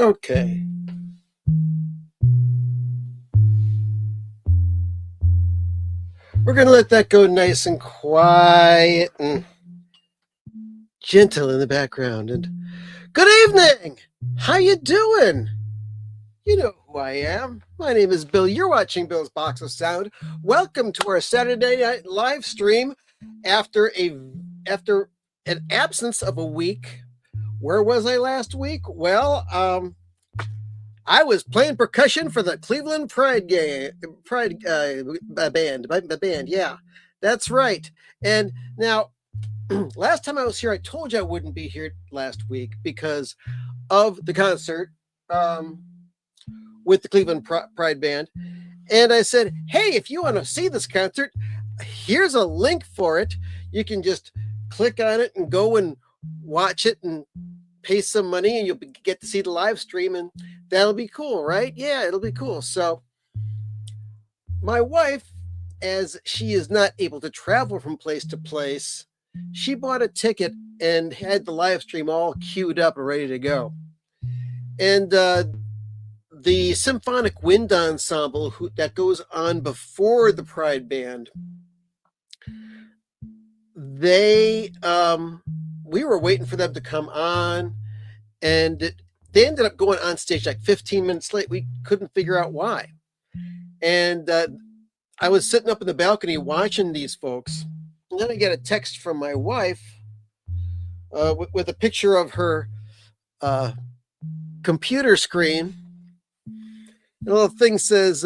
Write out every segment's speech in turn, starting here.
Okay. We're going to let that go nice and quiet and gentle in the background. And good evening. How you doing? You know who I am. My name is Bill. You're watching Bill's Box of Sound. Welcome to our Saturday night live stream after an absence of a week. Where was I last week? Well, I was playing percussion for the Cleveland Pride band. Yeah, that's right. And now, last time I was here, I told you I wouldn't be here last week because of the concert with the Cleveland Pride band. And I said, hey, if you want to see this concert, here's a link for it. You can just click on it and go and watch it and pay some money and you'll get to see the live stream, and that'll be cool, right? Yeah, it'll be cool. So my wife, as she is not able to travel from place to place, she bought a ticket and had the live stream all queued up and ready to go. And the symphonic wind ensemble that goes on before the Pride band, we were waiting for them to come on, and they ended up going on stage like 15 minutes late. We couldn't figure out why. And I was sitting up in the balcony watching these folks, and then I get a text from my wife with a picture of her computer screen. The little thing says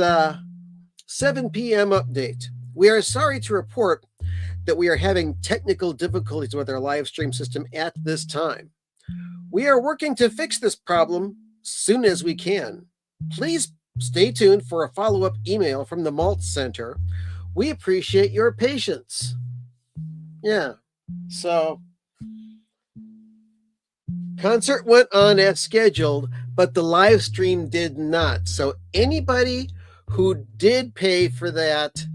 7 p.m. update. We are sorry to report that we are having technical difficulties with our live stream system at this time. We are working to fix this problem soon as we can. Please stay tuned for a follow-up email from the Malt Center. We appreciate your patience. Yeah, so concert went on as scheduled, but the live stream did not. So anybody who did pay for that,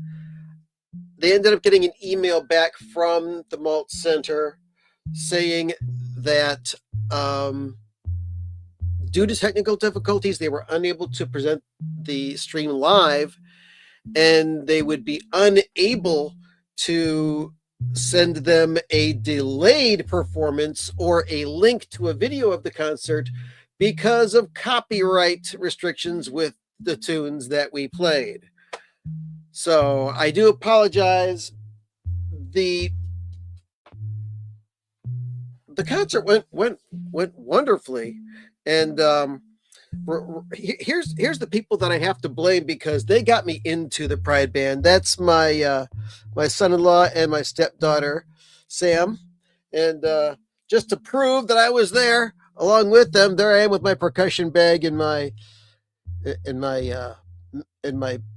they ended up getting an email back from the Malt Center saying that due to technical difficulties, they were unable to present the stream live, and they would be unable to send them a delayed performance or a link to a video of the concert because of copyright restrictions with the tunes that we played. So I do apologize. The concert went wonderfully, and here's the people that I have to blame because they got me into the Pride band. That's my my son-in-law and my stepdaughter, Sam, and just to prove that I was there along with them, there I am with my percussion bag and my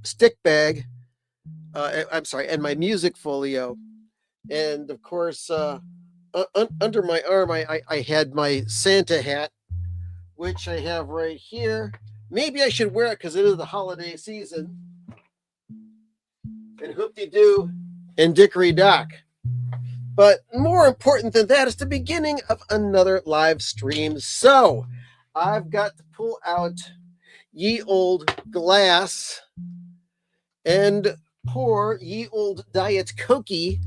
stick bag. I'm sorry, and my music folio, and of course, under my arm, I had my Santa hat, which I have right here. Maybe I should wear it because it is the holiday season. And hoop-de-doo and dickory-dock. But more important than that is the beginning of another live stream. So I've got to pull out ye old glass and pour ye old Diet Cokey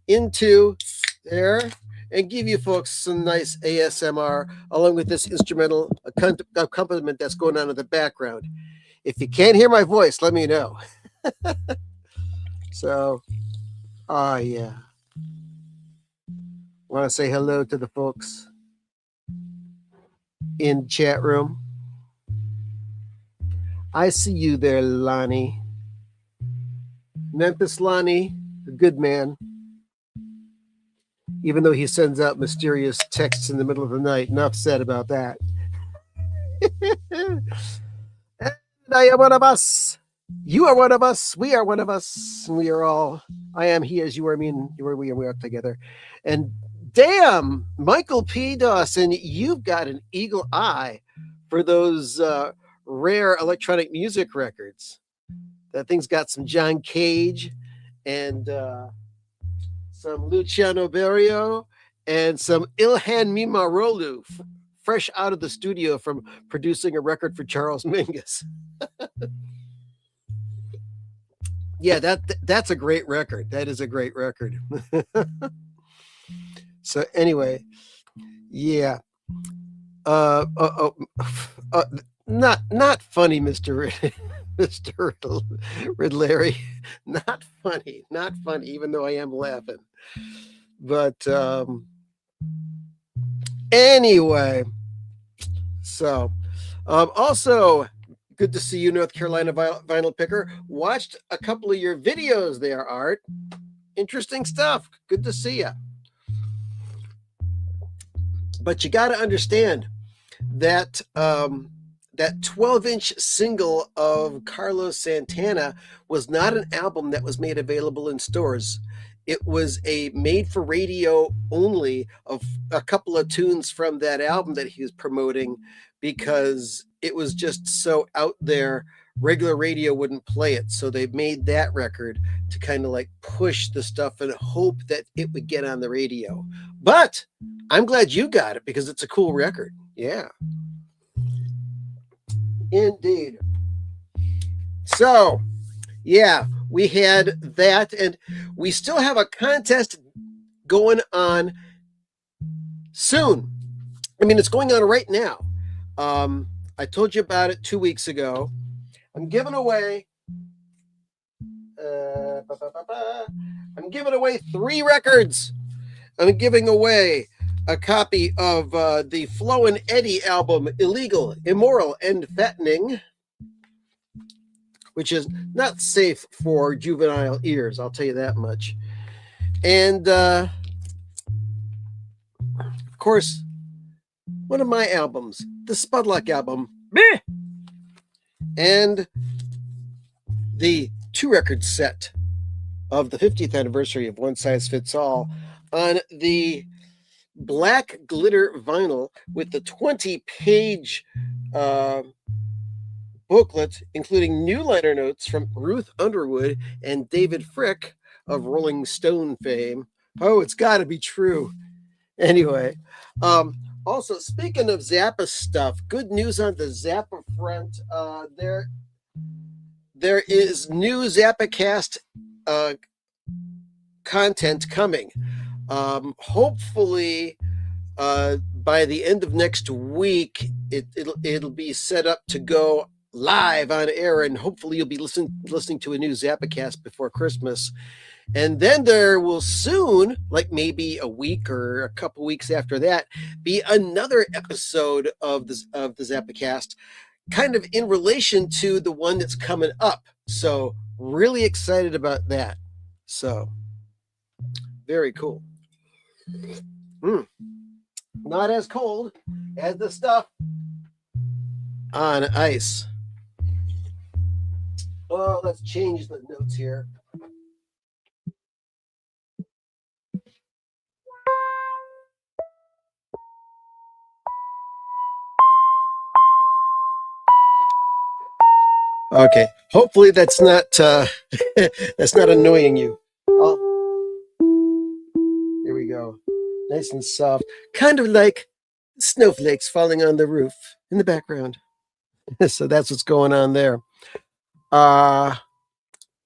into there and give you folks some nice ASMR along with this instrumental accompaniment that's going on in the background. If you can't hear my voice, let me know. So, yeah. Want to say hello to the folks in the chat room. I see you there, Lonnie. Memphis Lonnie, a good man. Even though he sends out mysterious texts in the middle of the night. Enough said about that. And I am one of us. You are one of us. We are one of us. We are all. I am he as you are me, and you are we, and we are together. And damn, Michael P. Dawson, you've got an eagle eye for those rare electronic music records. That thing's got some John Cage and some Luciano Berio and some Ilhan Mimarolu fresh out of the studio from producing a record for Charles Mingus. Yeah, that's a great record. That is a great record. So anyway, yeah. Not funny, Mr. Mr. Ridley. Not funny, even though I am laughing. But anyway, so also good to see you, North Carolina vinyl picker. Watched a couple of your videos there, Art. Interesting stuff. Good to see you. But you got to understand that that 12-inch single of Carlos Santana was not an album that was made available in stores. It was a made for radio only of a couple of tunes from that album that he was promoting, because it was just so out there, regular radio wouldn't play it. So they made that record to kind of like push the stuff and hope that it would get on the radio. But I'm glad you got it, because it's a cool record. Yeah. Indeed. So, yeah, we had that, and we still have a contest going on soon. I mean, it's going on right now. I told you about it 2 weeks ago. I'm giving away 3 records. I'm giving away a copy of the Flo and Eddie album, Illegal, Immoral, and Fattening, which is not safe for juvenile ears, I'll tell you that much. And, of course, one of my albums, the Spudluck album, and the 2-record set of the 50th anniversary of One Size Fits All on the black glitter vinyl with the 20-page booklet, including new liner notes from Ruth Underwood and David Frick of Rolling Stone fame. Oh, it's got to be true. Anyway, also, speaking of Zappa stuff, good news on the Zappa front. There is new ZappaCast content coming. Hopefully, by the end of next week, it'll be set up to go live on air, and hopefully you'll be listening to a new ZappaCast before Christmas. And then there will soon, like maybe a week or a couple weeks after that, be another episode of the ZappaCast, kind of in relation to the one that's coming up. So really excited about that. So very cool. Not as cold as the stuff on ice. Well, let's change the notes here. Okay, hopefully that's not that's not annoying you. Here we go, nice and soft, kind of like snowflakes falling on the roof in the background. So that's what's going on there.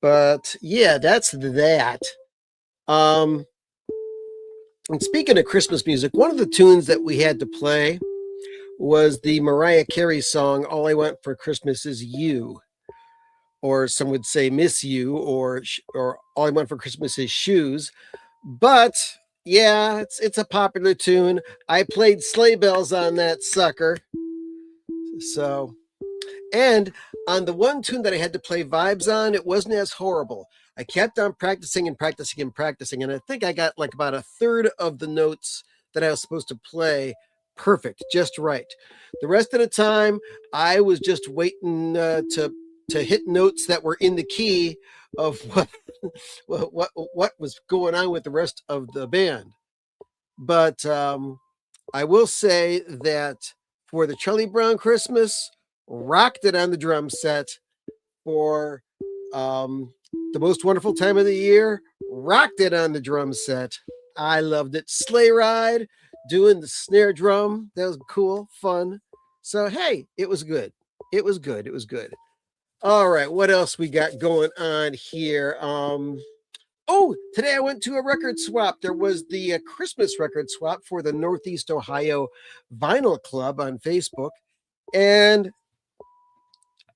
But yeah, that's that. And speaking of Christmas music, one of the tunes that we had to play was the Mariah Carey song, All I Want for Christmas Is You. Or some would say Miss You, or All I Want for Christmas Is Shoes. But yeah, it's a popular tune. I played Sleigh Bells on that sucker. So, and on the one tune that I had to play Vibes on, it wasn't as horrible. I kept on practicing, and I think I got like about a third of the notes that I was supposed to play perfect, just right. The rest of the time, I was just waiting to hit notes that were in the key of what was going on with the rest of the band. But I will say that for the Charlie Brown Christmas, rocked it on the drum set. For the Most Wonderful Time of the Year, rocked it on the drum set. I loved it. Sleigh Ride, doing the snare drum. That was cool, fun. So hey, it was good. It was good. It was good. All right, what else we got going on here? Oh, today I went to a record swap. There was the Christmas record swap for the Northeast Ohio Vinyl Club on Facebook, and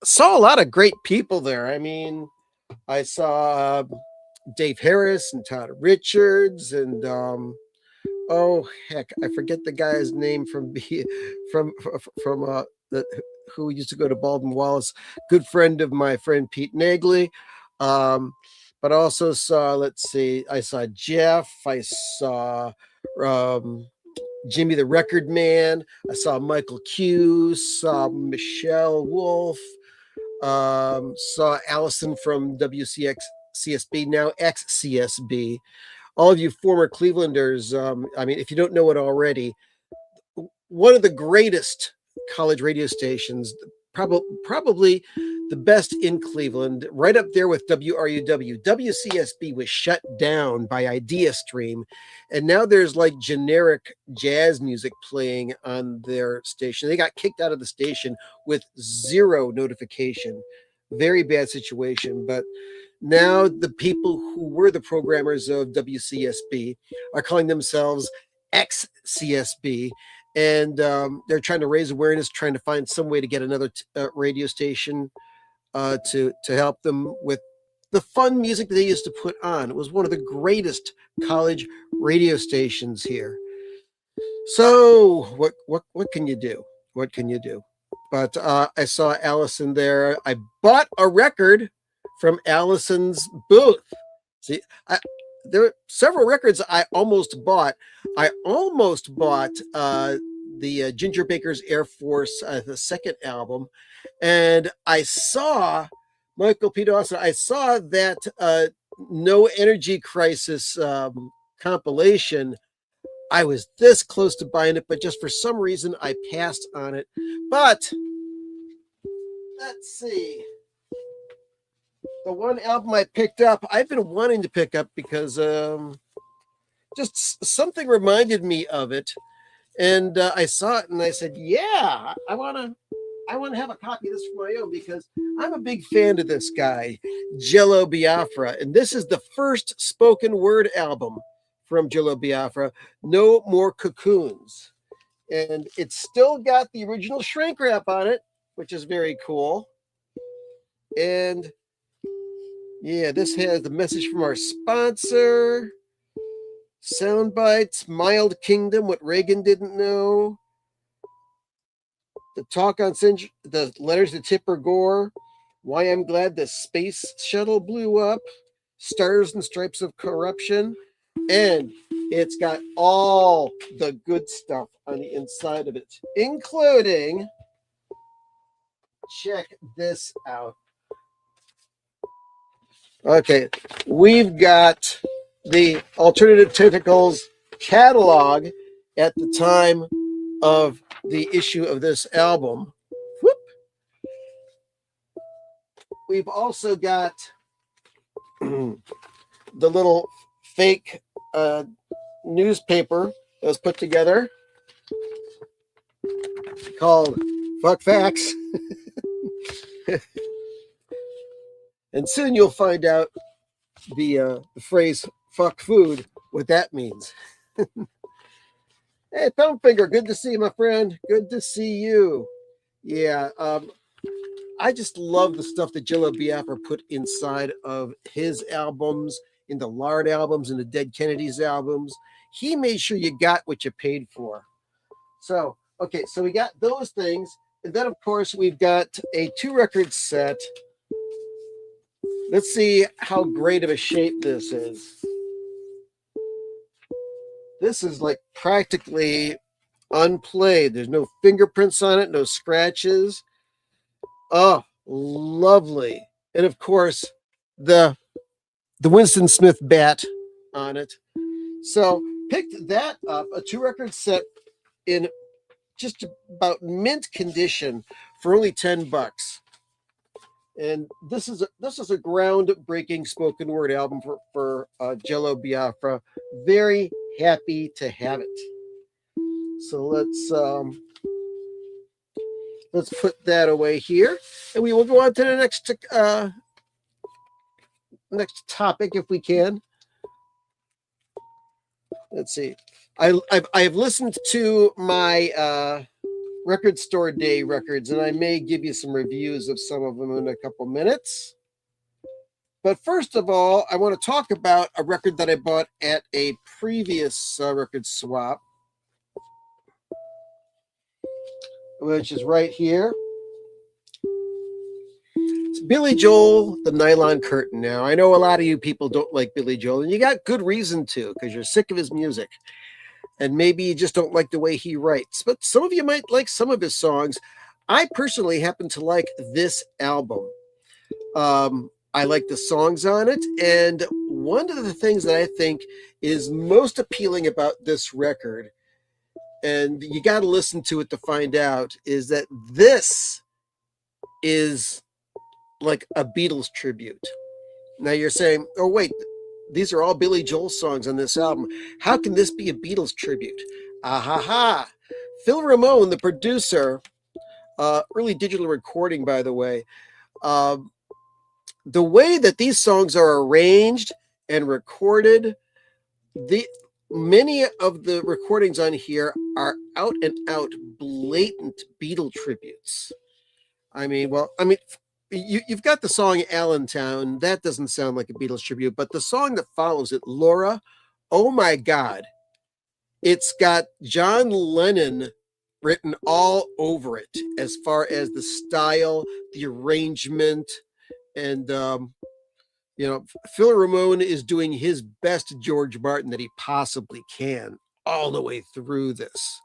saw a lot of great people there. I mean, I saw Dave Harris and Todd Richards, and oh heck, I forget the guy's name from the, who used to go to Baldwin Wallace, good friend of my friend Pete Nagley. But also saw, let's see, I saw Jeff, I saw Jimmy the Record Man, I saw Michael Q, saw Michelle Wolf, saw Allison from WCX CSB, now ex-CSB. All of you former Clevelanders, I mean, if you don't know it already, one of the greatest college radio stations, probably the best in Cleveland, right up there with WRUW. WCSB was shut down by IdeaStream, and now there's like generic jazz music playing on their station. They got kicked out of the station with zero notification. Very bad situation, but now the people who were the programmers of WCSB are calling themselves ex-CSB, and they're trying to raise awareness, trying to find some way to get another radio station to help them with the fun music that they used to put on. It was one of the greatest college radio stations here. So what can you do? What can you do? But I saw Allison there. I bought a record from Allison's booth. See, there are several records I almost bought. I almost bought the Ginger Baker's Air Force, the second album, and I saw Michael P. Dawson. I saw that No Energy Crisis compilation. I was this close to buying it, but just for some reason I passed on it. But let's see. The one album I picked up, I've been wanting to pick up because just something reminded me of it, and I saw it and I said, "Yeah, I want to have a copy of this for my own because I'm a big fan of this guy, Jello Biafra, and this is the first spoken word album from Jello Biafra, No More Cocoons, and it's still got the original shrink wrap on it, which is very cool, and." Yeah, this has the message from our sponsor, sound bites, Mild Kingdom, what Reagan didn't know, the talk on the letters to Tipper Gore, why I'm glad the space shuttle blew up, Stars and Stripes of Corruption, and it's got all the good stuff on the inside of it, including, check this out. Okay, we've got the Alternative Tentacles catalog at the time of the issue of this album. Whoop. We've also got the little fake newspaper that was put together called Fuck Facts. And soon you'll find out the phrase fuck food, what that means. Hey, Thumbfinger, good to see you, my friend. Good to see you. Yeah, I just love the stuff that Jello Biafra put inside of his albums, in the Lard albums, and the Dead Kennedys albums. He made sure you got what you paid for. So, okay, so we got those things. And then, of course, we've got a 2-record set. Let's see how great of a shape this is. This is like practically unplayed. There's no fingerprints on it, no scratches. Oh, lovely. And of course, the Winston Smith bat on it. So picked that up, a 2-record set in just about mint condition for only $10. And this is a groundbreaking spoken word album for Jello Biafra. Very happy to have it. So let's put that away here, and we will go on to the next topic if we can. Let's see. I've listened to my record store day records, and I may give you some reviews of some of them in a couple minutes. But first of all, I want to talk about a record that I bought at a previous record swap, which is right here. It's Billy Joel, The Nylon Curtain. Now, I know a lot of you people don't like Billy Joel, and you got good reason to, because you're sick of his music. And maybe you just don't like the way he writes. But some of you might like some of his songs. I personally happen to like this album. I like the songs on it. And one of the things that I think is most appealing about this record, and you got to listen to it to find out, is that this is like a Beatles tribute. Now you're saying, oh, wait, these are all Billy Joel songs on this album. How can this be a Beatles tribute? Ha. Phil Ramone, the producer, early digital recording, by the way, the way that these songs are arranged and recorded, many of the recordings on here are out and out blatant Beatle tributes. You've got the song Allentown. That doesn't sound like a Beatles tribute, but the song that follows it, Laura, oh my God, it's got John Lennon written all over it as far as the style, the arrangement, and Phil Ramone is doing his best George Martin that he possibly can all the way through this.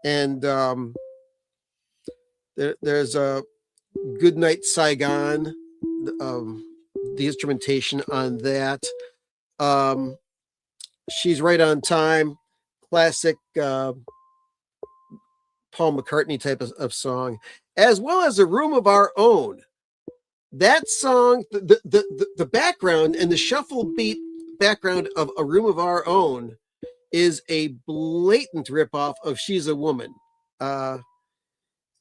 And there's a Good Night Saigon, the instrumentation on that. She's Right on Time, classic Paul McCartney type of song, as well as A Room of Our Own. That song, the background and the shuffle beat background of A Room of Our Own is a blatant ripoff of She's a Woman.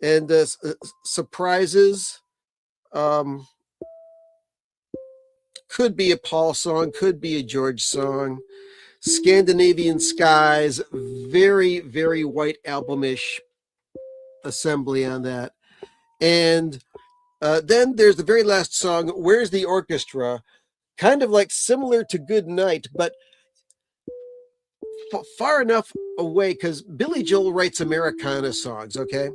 And Surprises could be a Paul song, could be a George song. Scandinavian Skies, very, very White Album-ish assembly on that. And then there's the very last song, Where's the Orchestra? Kind of like similar to Good Night, but far enough away, because Billy Joel writes Americana songs, okay?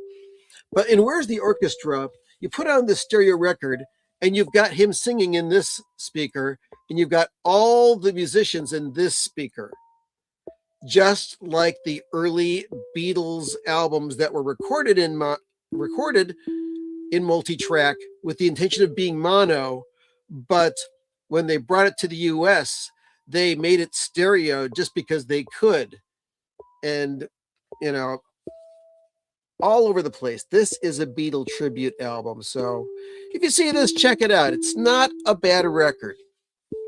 But in Where's the Orchestra, you put on the stereo record, and you've got him singing in this speaker, and you've got all the musicians in this speaker. Just like the early Beatles albums that were recorded in multi-track with the intention of being mono, but when they brought it to the US, they made it stereo just because they could. And, all over the place. This is a Beatle tribute album. So if you see this, check it out. It's not a bad record.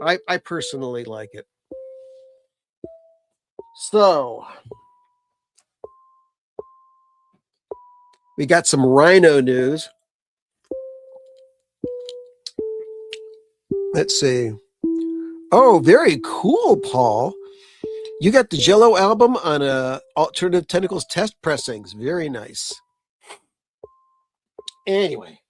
I personally like it. So we got some Rhino news. Let's see. Oh, very cool, Paul. You got the Jello album on Alternative Tentacles test pressings. Very nice. Anyway,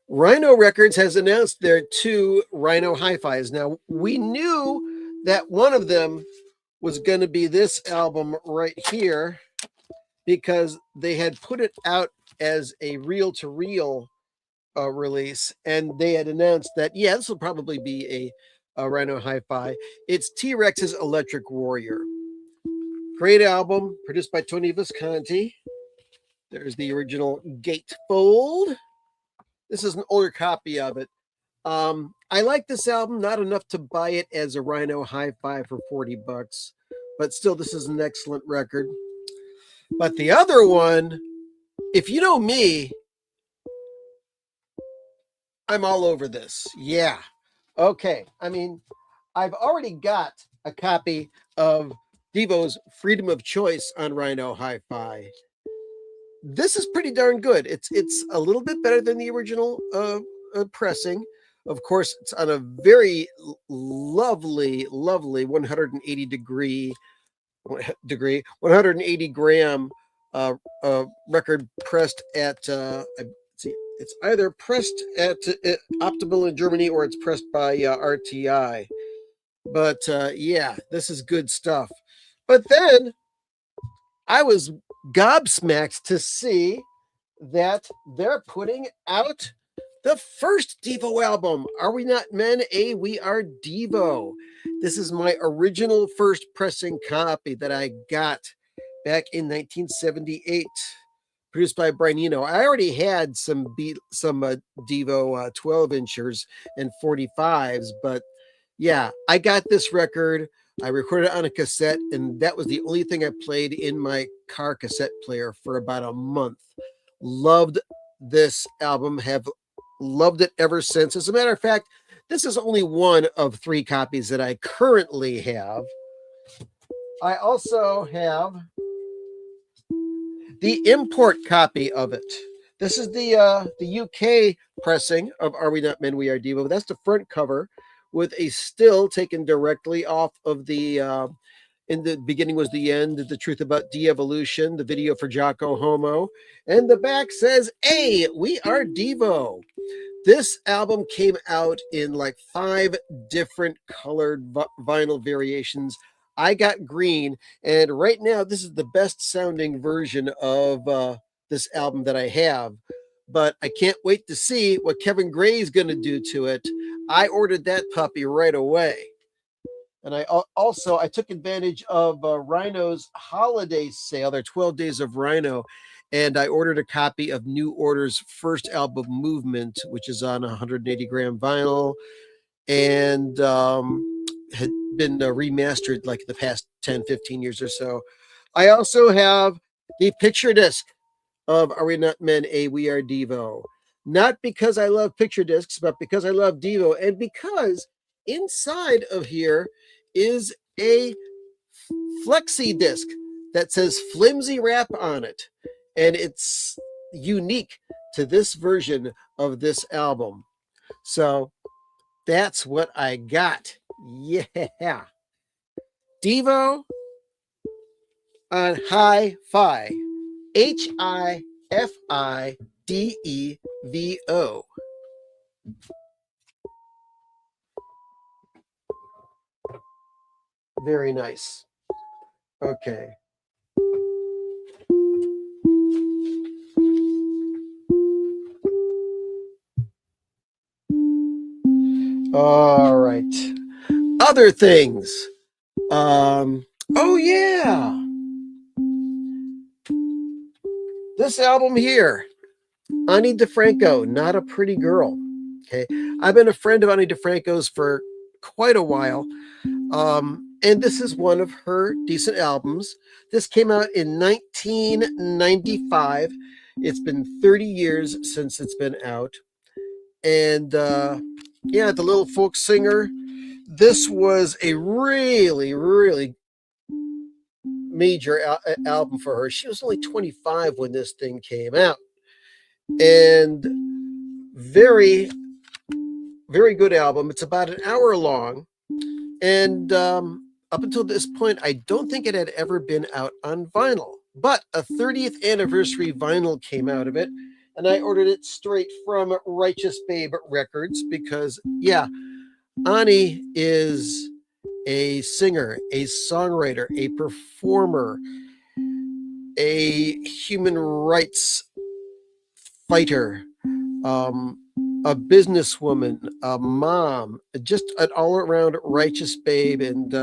Rhino Records has announced their 2 Rhino hi-fis. Now, we knew that one of them was going to be this album right here because they had put it out as a reel-to-reel release, and they had announced that, yeah, this will probably be a Rhino hi-fi. It's T.Rex's Electric Warrior. Great album, produced by Tony Visconti. There's the original gatefold. This is an older copy of it. I like this album, not enough to buy it as a Rhino hi-fi for $40, but still, this is an excellent record. But the other one, if you know me, I'm all over this. Yeah. Okay. I mean, I've already got a copy of Devo's Freedom of Choice on Rhino Hi-Fi. This is pretty darn good. It's a little bit better than the original pressing. Of course, it's on a very lovely 180 degree 180 gram record pressed at see, it's either pressed at Optimal in Germany or it's pressed by RTI. But yeah, this is good stuff. But then I was gobsmacked to see that they're putting out the first Devo album. Are We Not Men? We Are Devo. This is my original first pressing copy that I got back in 1978, produced by Rhino. I already had some Devo 12-inchers and 45s, but yeah, I got this record. I recorded it on a cassette, and that was the only thing I played in my car cassette player for about a month. Loved this album, have loved it ever since. As a matter of fact, this is only one of 3 copies that I currently have. I also have the import copy of it. This is the UK pressing of Are We Not Men, We Are Devo. That's the front cover with a still taken directly off of the in the beginning was the end, the truth about de-evolution, the video for Jocko Homo, and the back says, "Hey, we are Devo." This album came out in like 5 different colored vinyl variations. I got green, and right now this is the best sounding version of this album that I have. But I can't wait to see what Kevin Gray is going to do to it. I ordered that puppy right away. And I took advantage of Rhino's holiday sale, their 12 days of Rhino, and I ordered a copy of New Order's first album, Movement, which is on 180 gram vinyl and had been remastered like the past 10, 15 years or so. I also have the picture disc of Are We Not Men, We Are Devo. Not because I love picture discs, but because I love Devo, and because inside of here is a flexi disc that says flimsy wrap on it, and it's unique to this version of this album. So that's what I got. Yeah. Devo on Hi-Fi. HIFIDEVO. Very nice. Okay. All right. Other things. Oh yeah. This album here, Ani DeFranco, Not a Pretty Girl. Okay. I've been a friend of Ani DeFranco's for quite a while. And this is one of her decent albums. This came out in 1995. It's been 30 years since it's been out. And yeah, the little folk singer. This was a really, really major album for her. She was only 25 when this thing came out. And very, very good album. It's about an hour long. And up until this point, I don't think it had ever been out on vinyl. But a 30th anniversary vinyl came out of it. And I ordered it straight from Righteous Babe Records because, yeah, Ani is a singer, a songwriter, a performer, a human rights fighter, a businesswoman, a mom, just an all-around righteous babe. And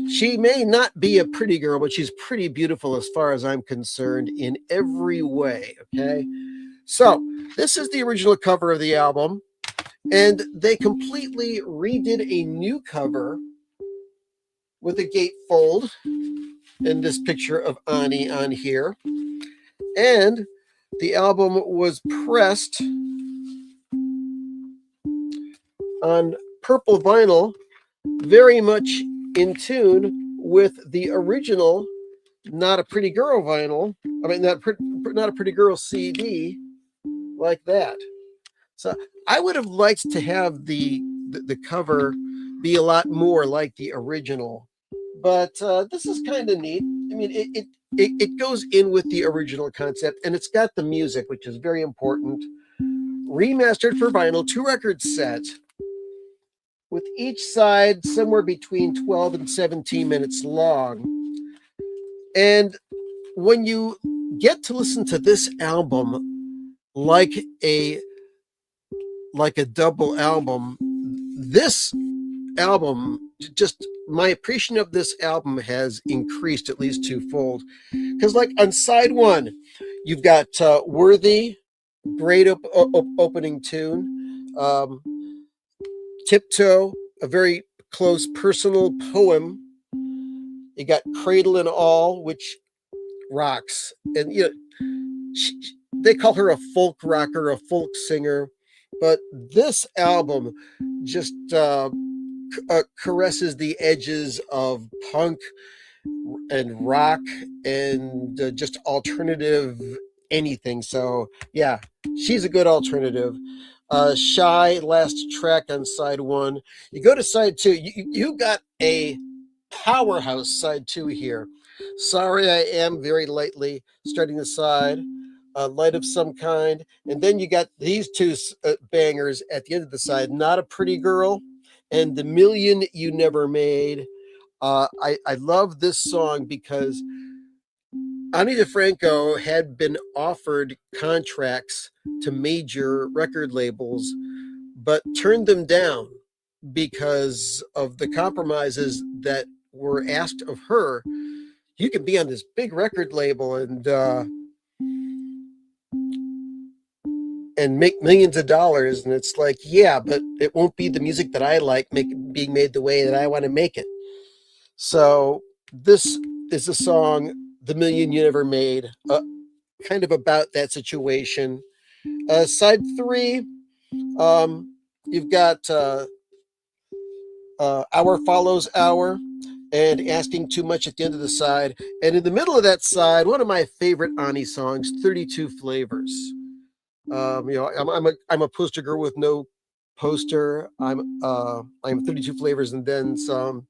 she may not be a pretty girl, but she's pretty beautiful as far as I'm concerned in every way, okay? So this is the original cover of the album, and they completely redid a new cover with a gatefold and this picture of Ani on here. And the album was pressed on purple vinyl, very much in tune with the original Not a Pretty Girl vinyl. I mean, not a Pretty Girl CD like that. So I would have liked to have the cover be a lot more like the original, but this is kind of neat. I mean, it goes in with the original concept, and it's got the music, which is very important. Remastered for vinyl, 2-record set, with each side somewhere between 12 and 17 minutes long. And when you get to listen to this album like a double album, this album, just my appreciation of this album has increased at least twofold. Because like on side one, you've got Worthy, great opening tune. Tiptoe, a very close personal poem. You got Cradle and All, which rocks. And you know, they call her a folk rocker, a folk singer, but this album just caresses the edges of punk and rock and just alternative anything. So yeah, she's a good alternative. Shy, last track on side one. You go to side two, you got a powerhouse side two here. Sorry I Am, very lightly starting the side. Light of Some Kind, and then you got these two bangers at the end of the side, Not a Pretty Girl and The Million You Never Made. I love this song because Ani DeFranco had been offered contracts to major record labels, but turned them down because of the compromises that were asked of her. You can be on this big record label and make millions of dollars, and it's like, yeah, but it won't be the music that I like being made the way that I want to make it. So this is a song, The Million You Never Made, kind of about that situation. Side three, you've got Hour Follows Hour and Asking Too Much at the end of the side. And in the middle of that side, one of my favorite Ani songs, 32 Flavors. You know, I'm a poster girl with no poster. I'm 32 Flavors and then some.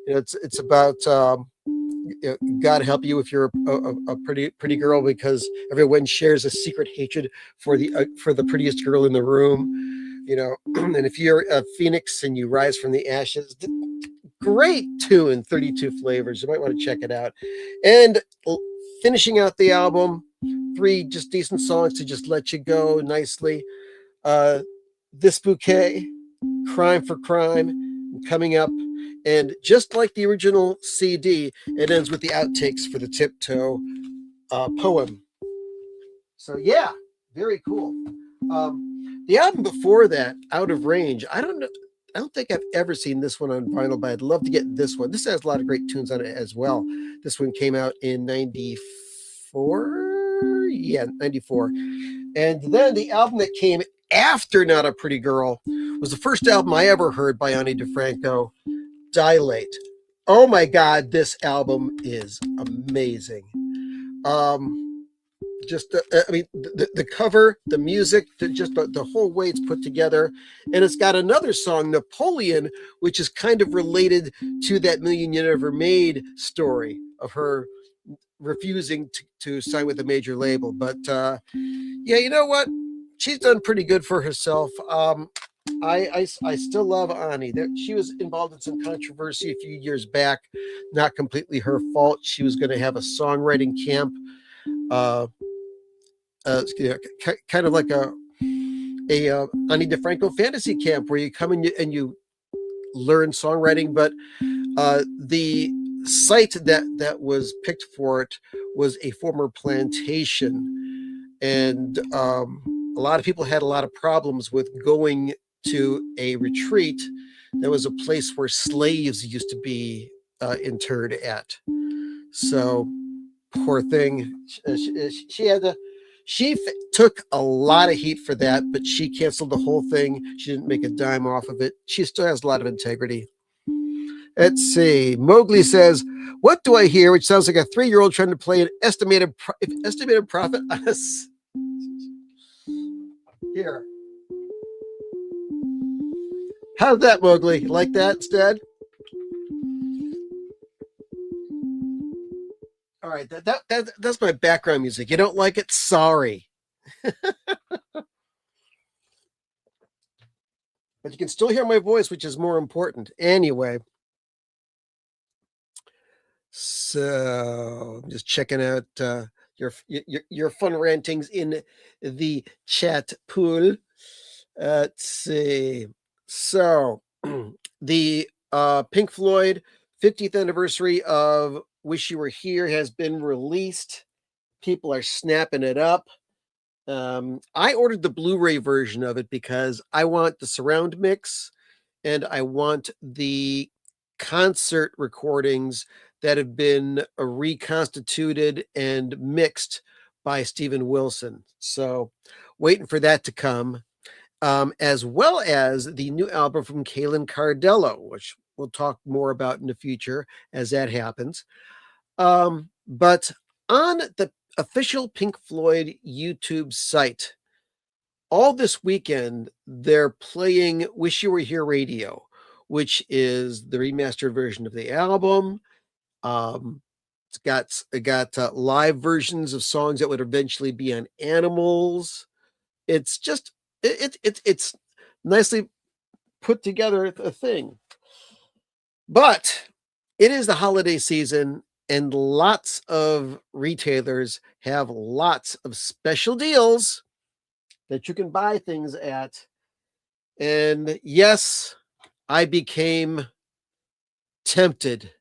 You know, it's about you know, God help you if you're a pretty girl, because everyone shares a secret hatred for the prettiest girl in the room. You know, and if you're a phoenix and you rise from the ashes, great tune, 32 Flavors. You might want to check it out. And finishing out the album, 3 just decent songs to just let you go nicely. This Bouquet, Crime for Crime, coming up. And just like the original CD, it ends with the outtakes for the Tiptoe poem. So yeah, very cool. The album before that, Out of Range, I don't think I've ever seen this one on vinyl, but I'd love to get this one. This has a lot of great tunes on it as well. This one came out in 94. Yeah, 94. And then the album that came after Not a Pretty Girl was the first album I ever heard by Ani DeFranco, Dilate. Oh my God, this album is amazing. I mean, the cover, the music, the whole way it's put together. And it's got another song, Napoleon, which is kind of related to that Million You Never Made story of her refusing to sign with a major label. But yeah, you know what? She's done pretty good for herself. I still love Ani. She was involved in some controversy a few years back. Not completely her fault. She was going to have a songwriting camp, kind of like a Ani DeFranco fantasy camp where you come and you learn songwriting. But the site that was picked for it was a former plantation, and a lot of people had a lot of problems with going to a retreat that was a place where slaves used to be interred at. So poor thing, she took a lot of heat for that, but she canceled the whole thing. She didn't make a dime off of it. She still has a lot of integrity. Let's see. Mowgli says, "What do I hear?" Which sounds like a 3-year-old trying to play an estimated profit on us. Here. How's that, Mowgli? Like that instead? All right, that's my background music. You don't like it? Sorry. But you can still hear my voice, which is more important. Anyway. So I'm just checking out your fun rantings in the chat pool. Let's see. So the Pink Floyd 50th anniversary of Wish You Were Here has been released. People are snapping it up. I ordered the Blu-ray version of it because I want the surround mix and I want the concert recordings that have been reconstituted and mixed by Steven Wilson. So waiting for that to come, as well as the new album from Kalen Cardello, which we'll talk more about in the future as that happens. But on the official Pink Floyd YouTube site, all this weekend, they're playing Wish You Were Here Radio, which is the remastered version of the album. It got live versions of songs that would eventually be on Animals. It's just it's nicely put together a thing. But it is the holiday season, and lots of retailers have lots of special deals that you can buy things at. And yes, I became tempted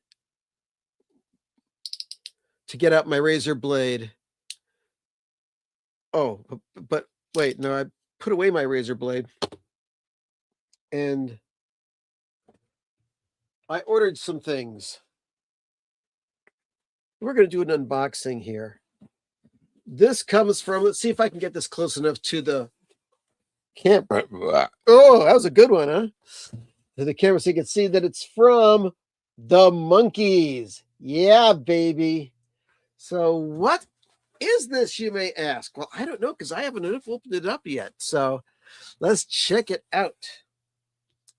to get out my razor blade. Oh, but wait, no, I put away my razor blade and I ordered some things. We're going to do an unboxing here. This comes from, let's see if I can get this close enough to the camera. Oh, that was a good one, huh? To the camera so you can see that it's from the Monkees. Yeah, baby. So what is this, you may ask? Well, I don't know because I haven't opened it up yet. So let's check it out.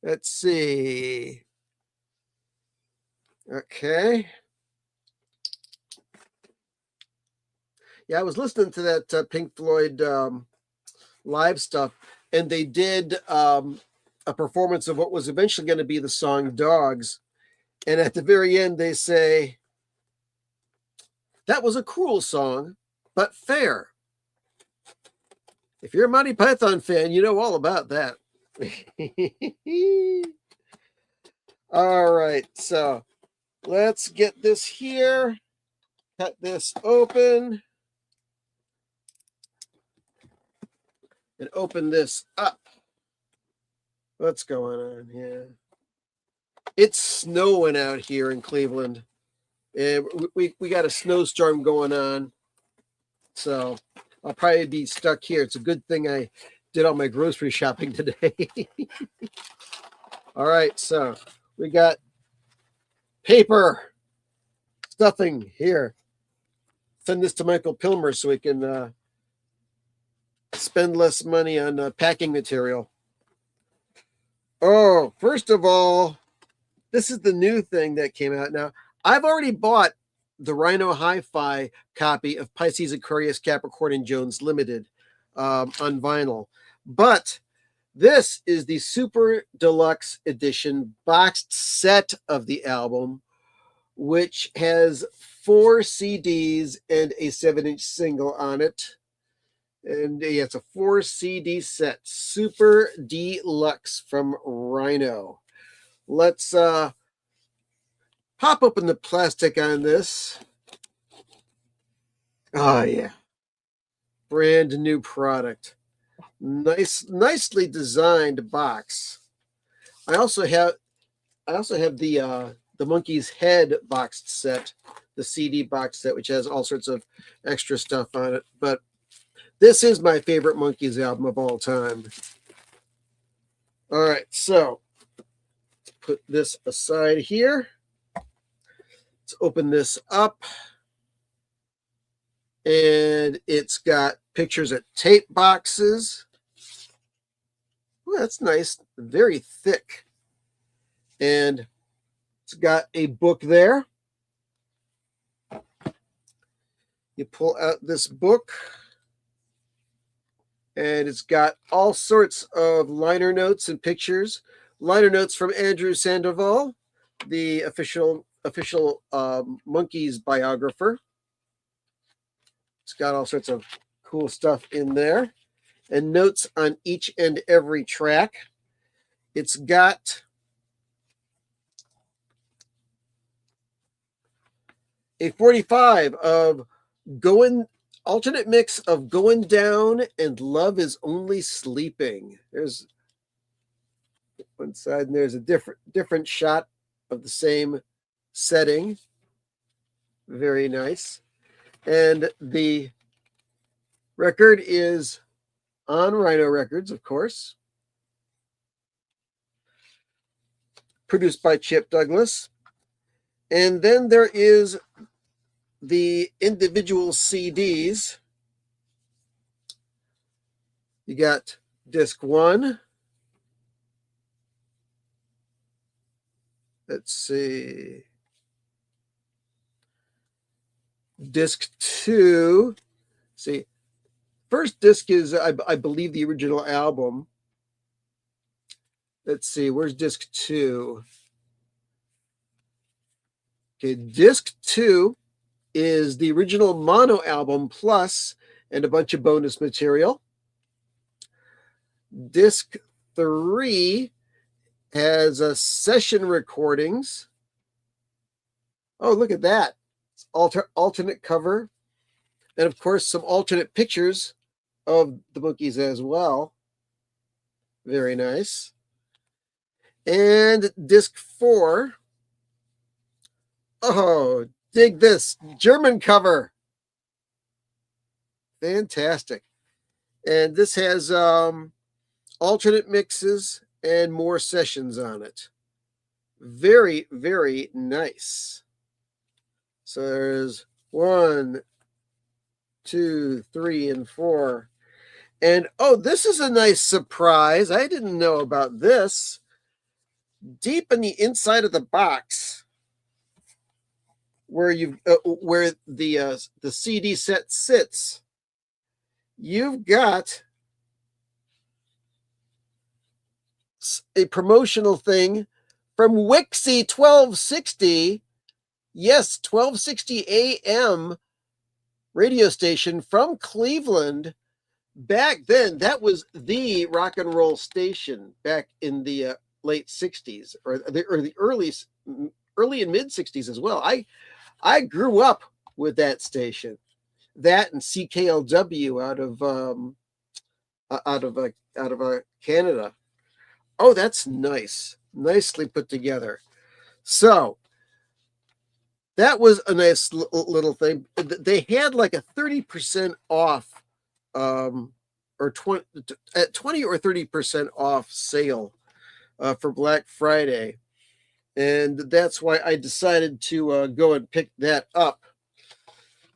Let's see. Okay. Yeah, I was listening to that Pink Floyd live stuff, and they did a performance of what was eventually going to be the song Dogs. And at the very end, they say, that was a cruel song, but fair. If you're a Monty Python fan, you know all about that. All right, so let's get this here. Cut this open. And open this up. What's going on here? It's snowing out here in Cleveland. And we got a snowstorm going on. So I'll probably be stuck here. It's a good thing I did all my grocery shopping today. All right, so we got paper stuffing here. Send this to Michael Pilmer so we can spend less money on packing material. Oh, first of all, this is the new thing that came out. Now, I've already bought the Rhino Hi-Fi copy of Pisces, Aquarius, Capricorn, and Jones Limited on vinyl. But this is the Super Deluxe Edition boxed set of the album, which has 4 CDs and a 7-inch single on it. And yeah, it's a 4 CD set, Super Deluxe from Rhino. Let's pop open the plastic on this. Oh yeah, brand new product. Nicely designed box. I also have the Monkees Head boxed set, the CD box set, which has all sorts of extra stuff on it. But this is my favorite Monkees album of all time. All right, so put this aside here. Let's open this up. And it's got pictures of tape boxes. Ooh, that's nice. Very thick. And it's got a book there. You pull out this book, and it's got all sorts of liner notes and pictures. Liner notes from Andrew Sandoval, the official Monkees biographer. It's got all sorts of cool stuff in there, and notes on each and every track. It's got a 45 of alternate mix of Going Down and Love Is Only Sleeping. There's one side, and there's a different shot of the same setting. Very nice. And the record is on Rhino Records, of course. Produced by Chip Douglas. And then there is the individual CDs. You got disc 1. Let's see. Disc 2. See, first disc is, I believe, the original album. Let's see, where's disc 2? Okay, disc 2 is the original mono album plus and a bunch of bonus material. Disc 3 has session recordings. Oh, look at that. It's alternate cover. And of course, some alternate pictures of the Monkees as well. Very nice. And disc 4. Oh, dig this. German cover. Fantastic. And this has alternate mixes and more sessions on it. Very, very nice. So there's 1, 2, 3, and 4. And oh, this is a nice surprise. I didn't know about this. Deep in the inside of the box, where the CD set sits, you've got a promotional thing from Wixie 1260. Yes, 1260 AM radio station from Cleveland. Back then, that was the rock and roll station back in the late 60s or the early and mid 60s as well. I grew up with that station, that and CKLW out of Canada. Oh, that's nice. Nicely put together. So that was a nice little thing. They had like a 30% off or 20 or 30% off sale for Black Friday. And that's why I decided to go and pick that up.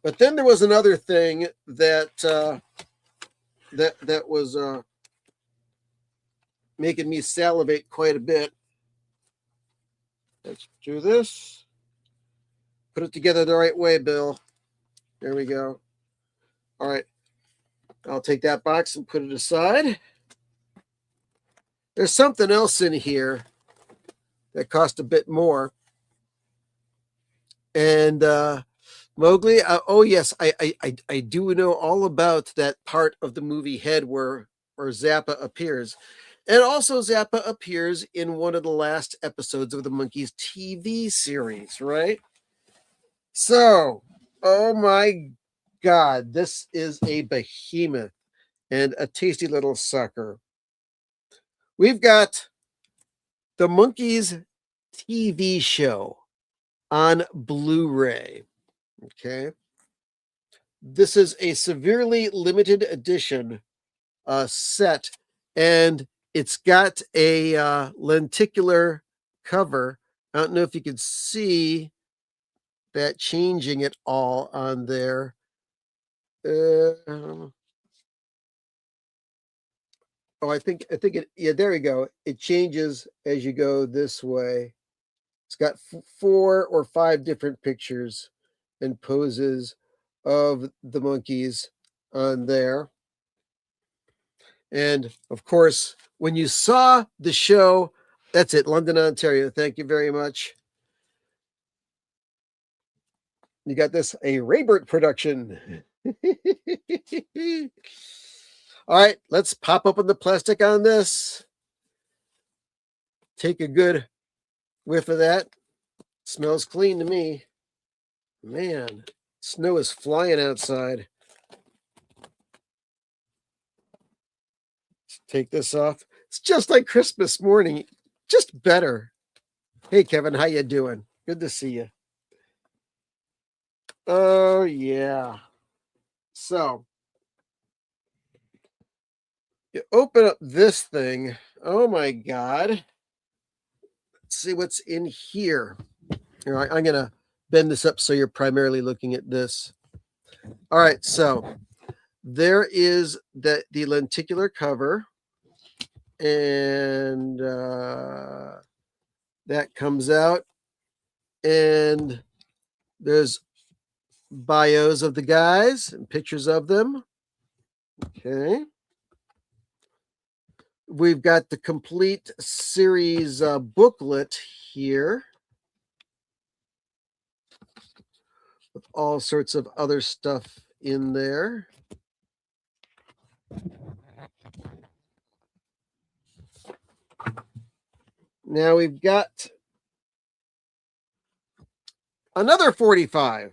But then there was another thing that that was making me salivate quite a bit. Let's do this. Put it together the right way, Bill. There we go. All right. I'll take that box and put it aside. There's something else in here that cost a bit more. And Mowgli, oh yes, I do know all about that part of the movie Head where Zappa appears. And also Zappa appears in one of the last episodes of the Monkees TV series, right? So, oh my God, this is a behemoth and a tasty little sucker. We've got the Monkees TV show on Blu-ray. Okay. This is a severely limited edition set, and it's got a lenticular cover. I don't know if you can see that changing at all on there. Oh, I think it. Yeah, there we go. It changes as you go this way. It's got 4 or 5 different pictures and poses of the Monkees on there. And of course, when you saw the show, that's it, London, Ontario. Thank you very much. You got this, a Raybert production. All right, let's pop open the plastic on this. Take a good whiff of that. Smells clean to me. Man, snow is flying outside. Let's take this off. It's just like Christmas morning, just better. Hey, Kevin, how you doing? Good to see you. Oh, yeah. So, you open up this thing. Oh, my God. Let's see what's in here. All right, I'm going to bend this up so you're primarily looking at this. All right, so there is the lenticular cover, and that comes out, and there's bios of the guys and pictures of them. Okay. We've got the complete series booklet here with all sorts of other stuff in there. Now we've got another 45.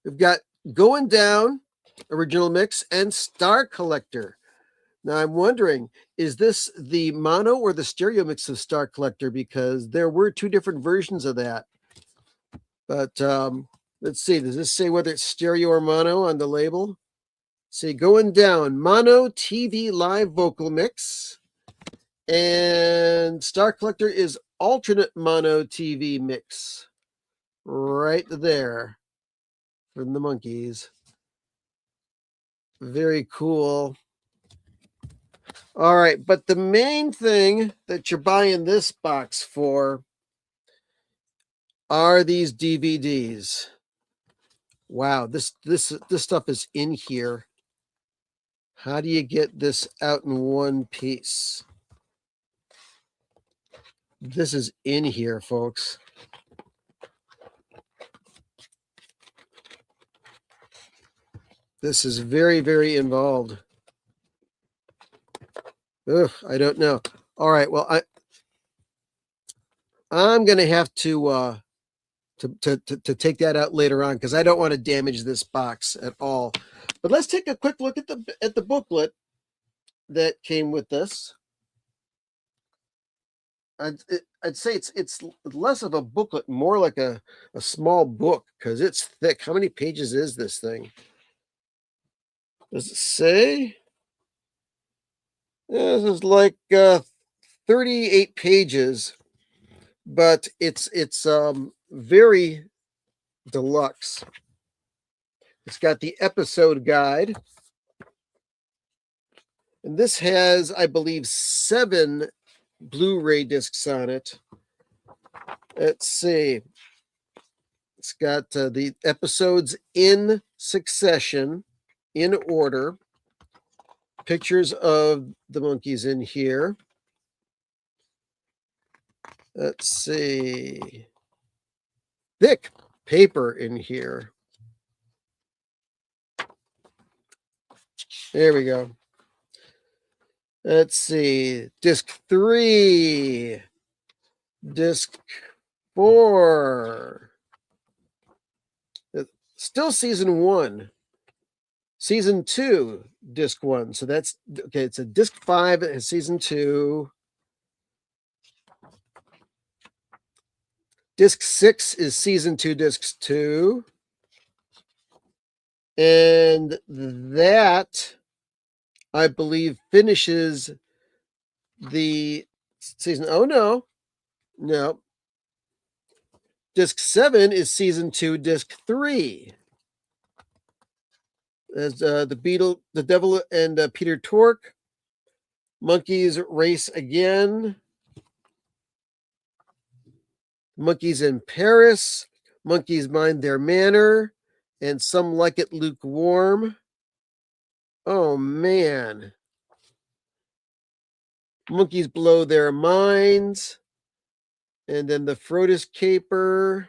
We've got Going Down, original mix, and Star Collector. Now I'm wondering, is this the mono or the stereo mix of Star Collector? Because there were 2 different versions of that. But let's see, does this say whether it's stereo or mono on the label? See, Going Down, mono TV live vocal mix. And Star Collector is alternate mono TV mix. Right there from the Monkees. Very cool. All right, but the main thing that you're buying this box for are these DVDs. Wow, this stuff is in here. How do you get this out in one piece? This is in here, folks. This is very, very involved. Ugh, I don't know. All right, well, I'm gonna have to take that out later on because I don't want to damage this box at all. But let's take a quick look at the booklet that came with this. I'd say it's less of a booklet, more like a small book because it's thick. How many pages is this thing? Does it say? This is like 38 pages, but it's very deluxe. It's got the episode guide. And this has, I believe, 7 Blu-ray discs on it. Let's see. It's got the episodes in succession, in order. Pictures of the Monkees in here. Let's see. Thick paper in here. There we go. Let's see. Disc 3. Disc 4. Still season 1. Season 2, disc 1. So that's okay. It's a disc 5. It has season 2. Disc 6 is season 2, disc 2. And that, I believe, finishes the season. Oh, no. Disc 7 is season 2, disc 3. As the Devil, and Peter Tork. Monkees race again. Monkees in Paris. Monkees mind their manner. And some like it lukewarm. Oh, man. Monkees blow their minds. And then the Frodis caper.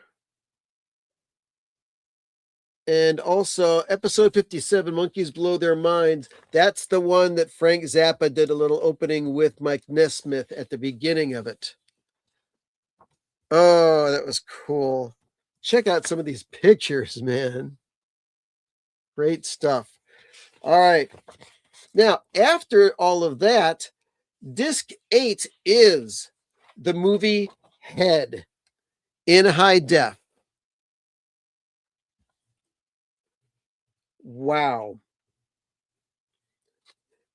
And also episode 57, Monkees Blow Their Minds. That's the one that Frank Zappa did a little opening with Mike Nesmith at the beginning of it. Oh, that was cool. Check out some of these pictures, man. Great stuff. All right. Now, after all of that, disc 8 is the movie Head in high def. Wow.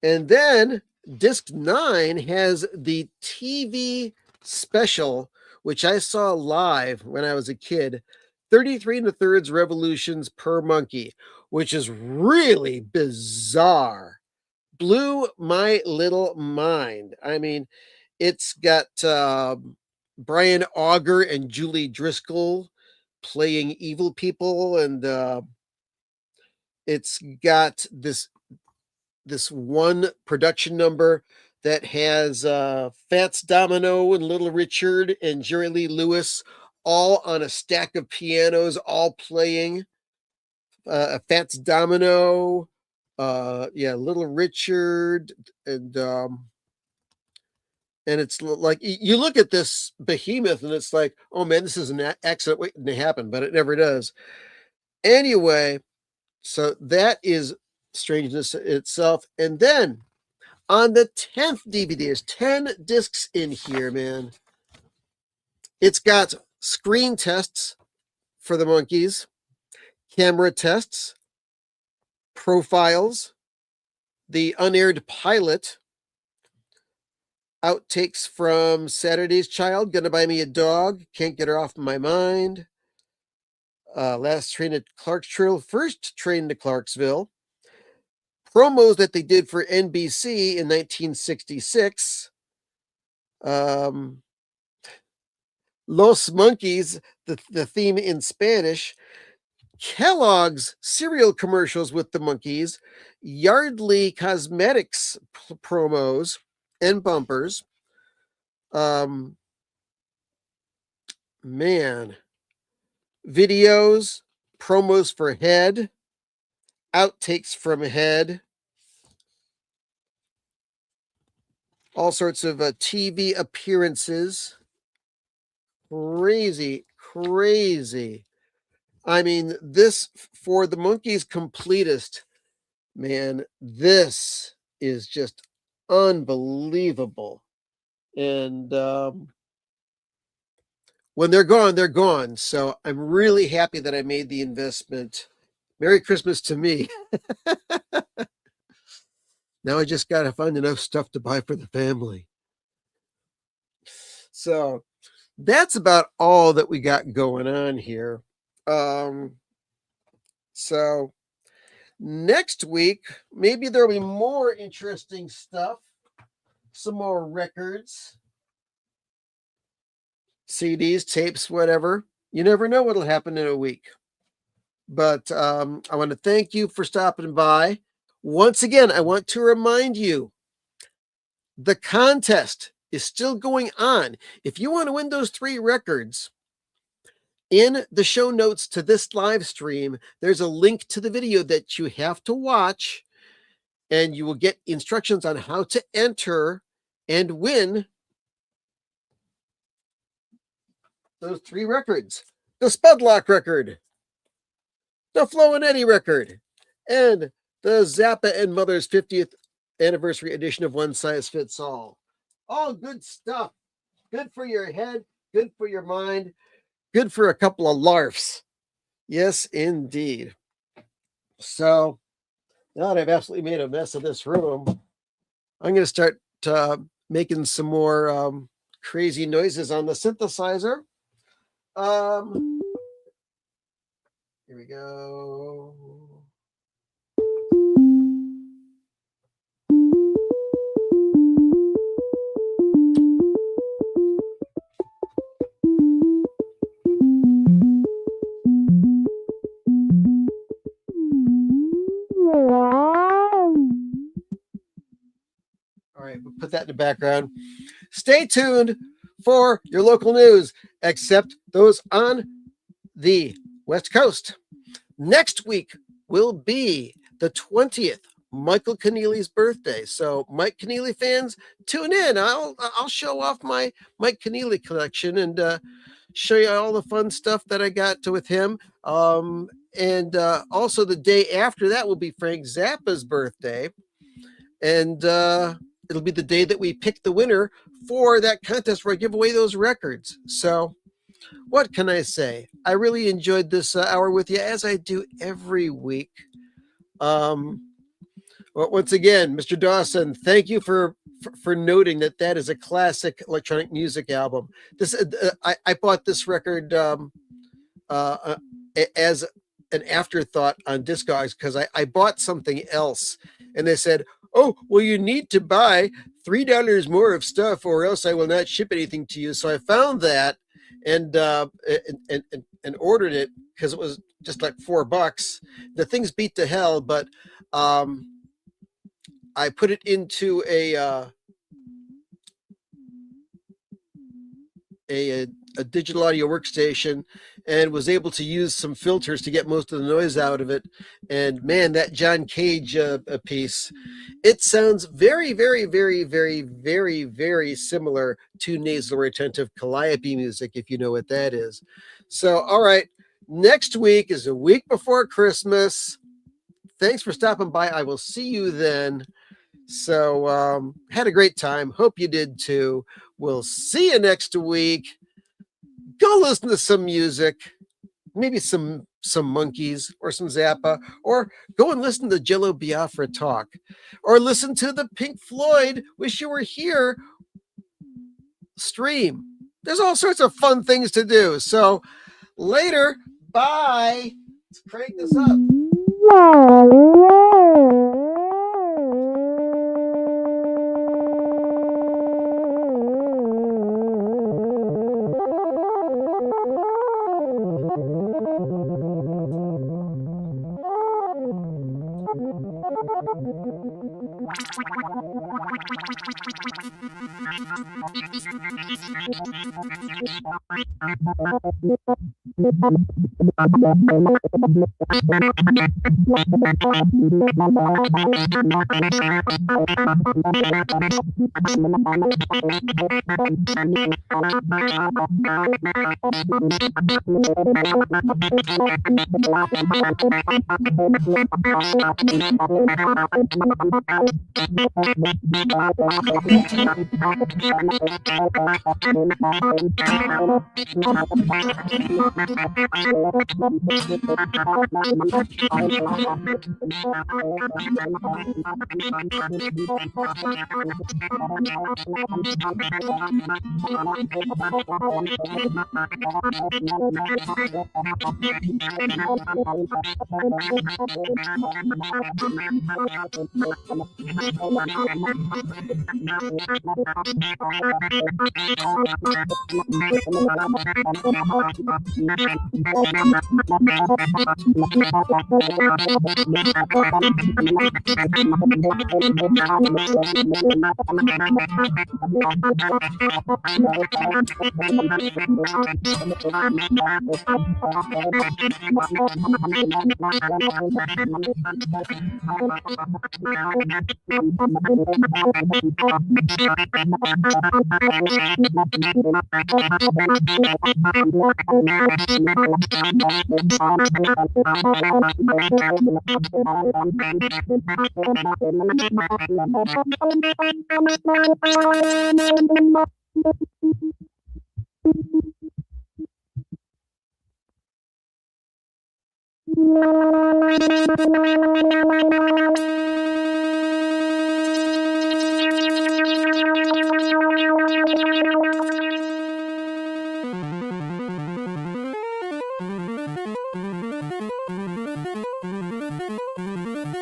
And then disc 9 has the TV special, which I saw live when I was a kid, 33 1/3 revolutions per monkey, which is really bizarre. Blew my little mind. I mean, it's got Brian Auger and Julie Driscoll playing evil people, and it's got this one production number that has Fats Domino and Little Richard and Jerry Lee Lewis all on a stack of pianos, all playing. Fats Domino, Little Richard, and it's like you look at this behemoth and it's like, oh man, this is an accident waiting to happen, but it never does. Anyway, so that is strangeness itself. And then on the 10th DVD, there's 10 discs in here, man. It's got screen tests for the Monkees, camera tests, profiles, the unaired pilot, outtakes from Saturday's Child, Gonna Buy Me a Dog, Can't Get Her Off My Mind, Last Train to Clarksville, First Train to Clarksville, promos that they did for NBC in 1966, Los Monkees, the theme in Spanish, Kellogg's cereal commercials with the Monkees, Yardley Cosmetics promos and bumpers. Man, videos, promos for Head, outtakes from Head, all sorts of TV appearances. Crazy. I mean, this, for the Monkees completist, man, this is just unbelievable. And when they're gone, they're gone. So I'm really happy that I made the investment. Merry Christmas to me. Now I just got to find enough stuff to buy for the family. So that's about all that we got going on here. So next week, maybe there'll be more interesting stuff, some more records, CDs, tapes, whatever. You never know what'll happen in a week. But I want to thank you for stopping by. Once again, I want to remind you, the contest is still going on. If you want to win those 3 records, in the show notes to this live stream, there's a link to the video that you have to watch, and you will get instructions on how to enter and win those 3 records. The Spudlock record, the Flo and Eddie record, and the Zappa and Mother's 50th anniversary edition of One Size Fits All. All good stuff. Good for your head, good for your mind, good for a couple of larfs. Yes, indeed. So now that I've absolutely made a mess of this room, I'm going to start making some more crazy noises on the synthesizer. Here we go. All right, we'll put that in the background. Stay tuned for your local news, except those on the West Coast. Next week will be the 20th, Michael Keneally's birthday. So, Mike Keneally fans, tune in. I'll show off my Mike Keneally collection and show you all the fun stuff that I got with him. And also the day after that will be Frank Zappa's birthday. And it'll be the day that we pick the winner for that contest where I give away those records. So what can I say? I really enjoyed this hour with you, as I do every week. Well, once again, Mr. Dawson, thank you for noting that is a classic electronic music album. This I bought this record as an afterthought on Discogs because I bought something else, and they said, "Oh, well, you need to buy $3 more of stuff, or else I will not ship anything to you." So I found that and ordered it because it was just like $4. The thing's beat to hell, but I put it into a digital audio workstation and was able to use some filters to get most of the noise out of it. And man, that John Cage piece, it sounds very, very, very, very, very, very similar to nasal retentive calliope music, if you know what that is. So, all right, next week is a week before Christmas. Thanks for stopping by. I will see you then. So, had a great time. Hope you did too. We'll see you next week. Go listen to some music, maybe some Monkees or some Zappa, or go and listen to Jello Biafra talk, or listen to the Pink Floyd Wish You Were Here stream. There's all sorts of fun things to do. So later, bye. Let's crank this up.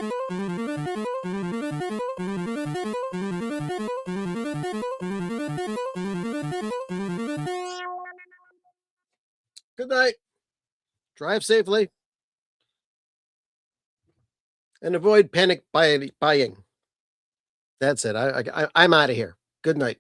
Good night. Drive safely and avoid panic buying. That's it. I'm out of here. Good night.